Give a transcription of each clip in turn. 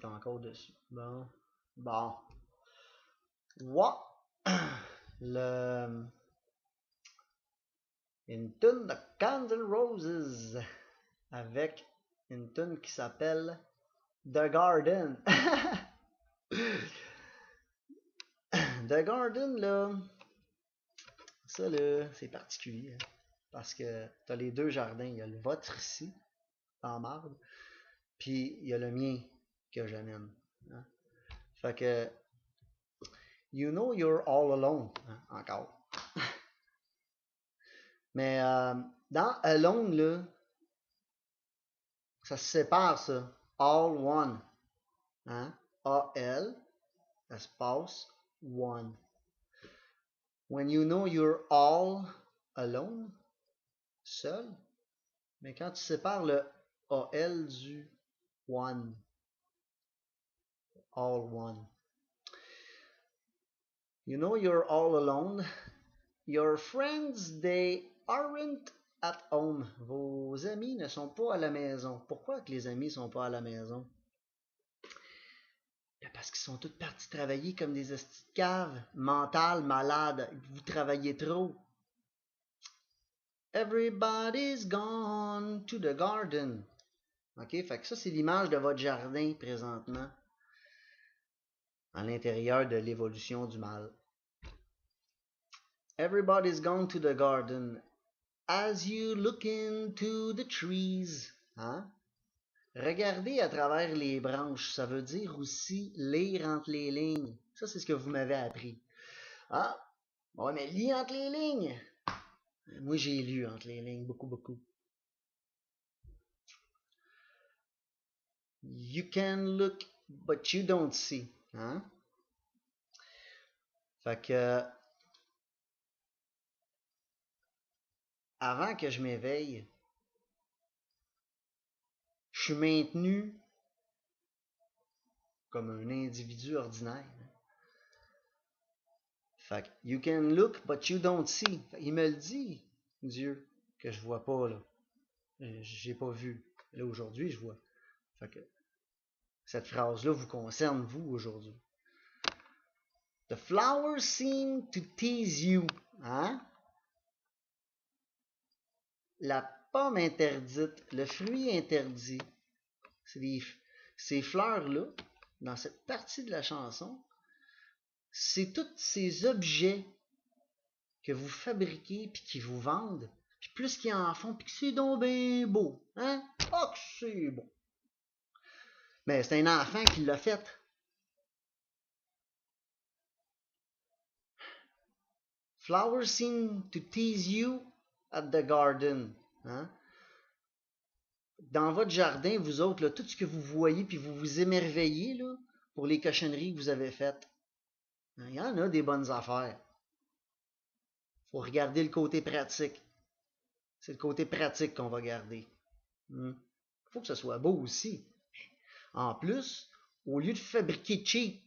est encore dessus. Bon. Bon. Ouais. Le... Une tune de Guns N' Roses avec une tune qui s'appelle The Garden. The Garden, là, ça, là, c'est particulier. Hein, parce que t'as les deux jardins. Il y a le vôtre ici, en marbre, puis il y a le mien que j'amène. Hein. Fait que, you know you're all alone, hein, encore. Mais dans Alone, là, ça se sépare, ça. All one. Hein? A-L, espace, one. When you know you're all alone, seul, mais quand tu sépares le A-L du one, all one. You know you're all alone. Your friends, they aren't at home. Vos amis ne sont pas à la maison. Pourquoi que les amis ne sont pas à la maison? Parce qu'ils sont tous partis travailler comme des hosties de caves, mentales, malades. Vous travaillez trop. Everybody's gone to the garden. OK? Fait que ça, c'est l'image de votre jardin présentement. À l'intérieur de l'évolution du mal. Everybody's gone to the garden. As you look into the trees. Hein? Regardez à travers les branches, ça veut dire aussi lire entre les lignes. Ça, c'est ce que vous m'avez appris. Ah, bon, mais lis entre les lignes. Moi, j'ai lu entre les lignes, beaucoup, beaucoup. You can look, but you don't see. Hein? Fait que, avant que je m'éveille, je suis maintenu comme un individu ordinaire. Fait que, you can look, but you don't see. Il me le dit, Dieu, que je vois pas, là. J'ai pas vu. Là, aujourd'hui, je vois. Fait que, cette phrase-là vous concerne, vous, aujourd'hui. The flowers seem to tease you. Hein? La pomme interdite, le fruit interdit. Ces fleurs-là, dans cette partie de la chanson, c'est tous ces objets que vous fabriquez puis qui vous vendent. Puis plus qu'ils en font, puis que c'est donc bien beau. Hein? Oh, que c'est beau. Mais c'est un enfant qui l'a fait. Flowers seem to tease you at the garden. Hein? Dans votre jardin, vous autres, là, tout ce que vous voyez, puis vous vous émerveillez là, pour les cochonneries que vous avez faites. Il y en a des bonnes affaires. Il faut regarder le côté pratique. C'est le côté pratique qu'on va garder. Il faut que ce soit beau aussi. En plus, au lieu de fabriquer cheap,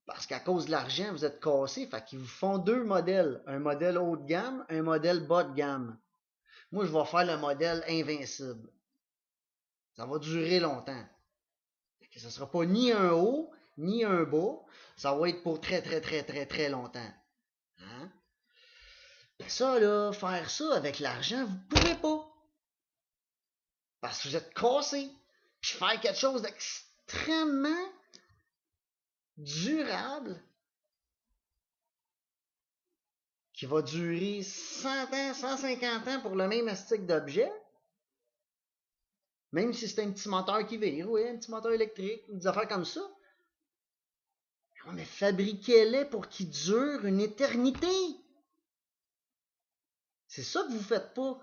parce qu'à cause de l'argent, vous êtes cassé, fait qu'ils vous font deux modèles. Un modèle haut de gamme, un modèle bas de gamme. Moi, je vais faire le modèle invincible. Ça va durer longtemps. Ce ne sera pas ni un haut, ni un bas. Ça va être pour très, très, très, très, très longtemps. Hein? Ça, là, faire ça avec l'argent, vous ne pouvez pas. Parce que vous êtes cassé. Puis faire quelque chose d'extrêmement durable qui va durer 100 ans, 150 ans pour le même astic d'objet. Même si c'est un petit moteur qui vire, oui, un petit moteur électrique, des affaires comme ça. On a fabriqué-les pour qu'ils durent une éternité. C'est ça que vous ne faites pas.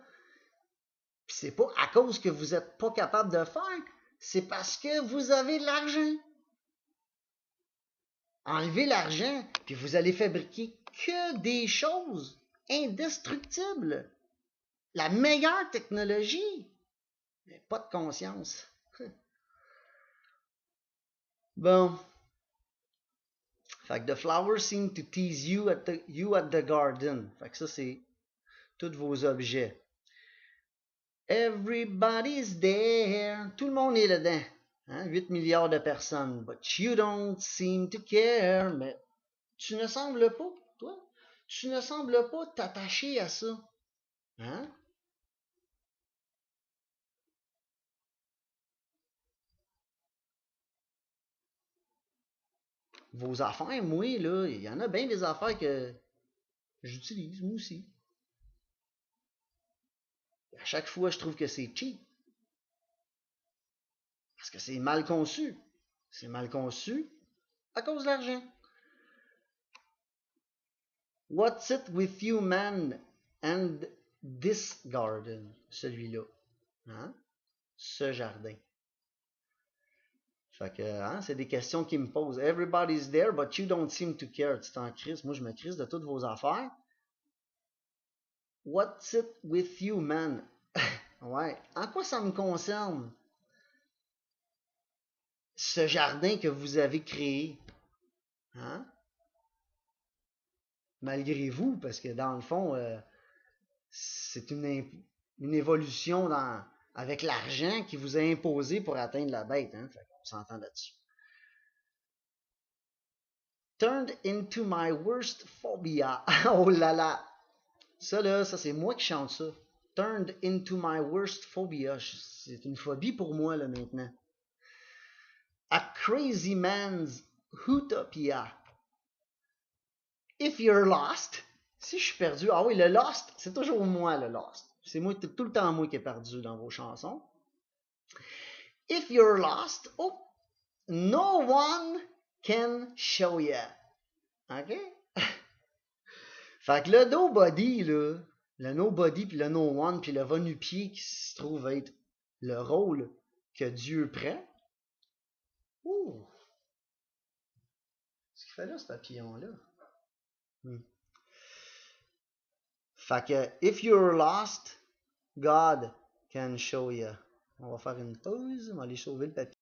Puis c'est pas à cause que vous n'êtes pas capable de faire, c'est parce que vous avez de l'argent. Enlevez l'argent, puis vous allez fabriquer que des choses indestructibles. La meilleure technologie. Mais pas de conscience. Bon. Fait que the flowers seem to tease you at the garden. Fait que ça, c'est tous vos objets. Everybody's there. Tout le monde est là-dedans. Hein? 8 milliards de personnes. But you don't seem to care. Mais tu ne sembles pas, toi, tu ne sembles pas t'attacher à ça. Hein? Vos affaires, moi, là, il y en a bien des affaires que j'utilise, moi aussi. À chaque fois, je trouve que c'est cheap. Parce que c'est mal conçu. C'est mal conçu à cause de l'argent. What's it with you, man, and this garden? Celui-là. Hein? Ce jardin. Fait que, hein, c'est des questions qui me posent. Everybody's there, but you don't seem to care. Tu t'en crises. Moi, je me crise de toutes vos affaires. What's it with you, man? Ouais. En quoi ça me concerne? Ce jardin que vous avez créé. Hein? Malgré vous, parce que dans le fond, c'est une évolution avec l'argent qui vous a imposé pour atteindre la bête. Hein? Fait qu'on s'entend là-dessus. Turned into my worst phobia. Oh là là! Ça là, ça c'est moi qui chante ça. Turned into my worst phobia. C'est une phobie pour moi là maintenant. A crazy man's utopia. If you're lost, si je suis perdu, ah oui, le lost, c'est toujours moi le lost. C'est moi, tout le temps moi qui est perdu dans vos chansons. If you're lost, oh, no one can show you. OK? Fait que le nobody, là, le nobody, puis le no one, puis le va-nu-pied qui se trouve être le rôle que Dieu prend. Ouh! Qu'est-ce qu'il fait là, ce papillon-là? Fait que, if you're lost, God can show you. On va faire une pause, on va aller sauver le papillon.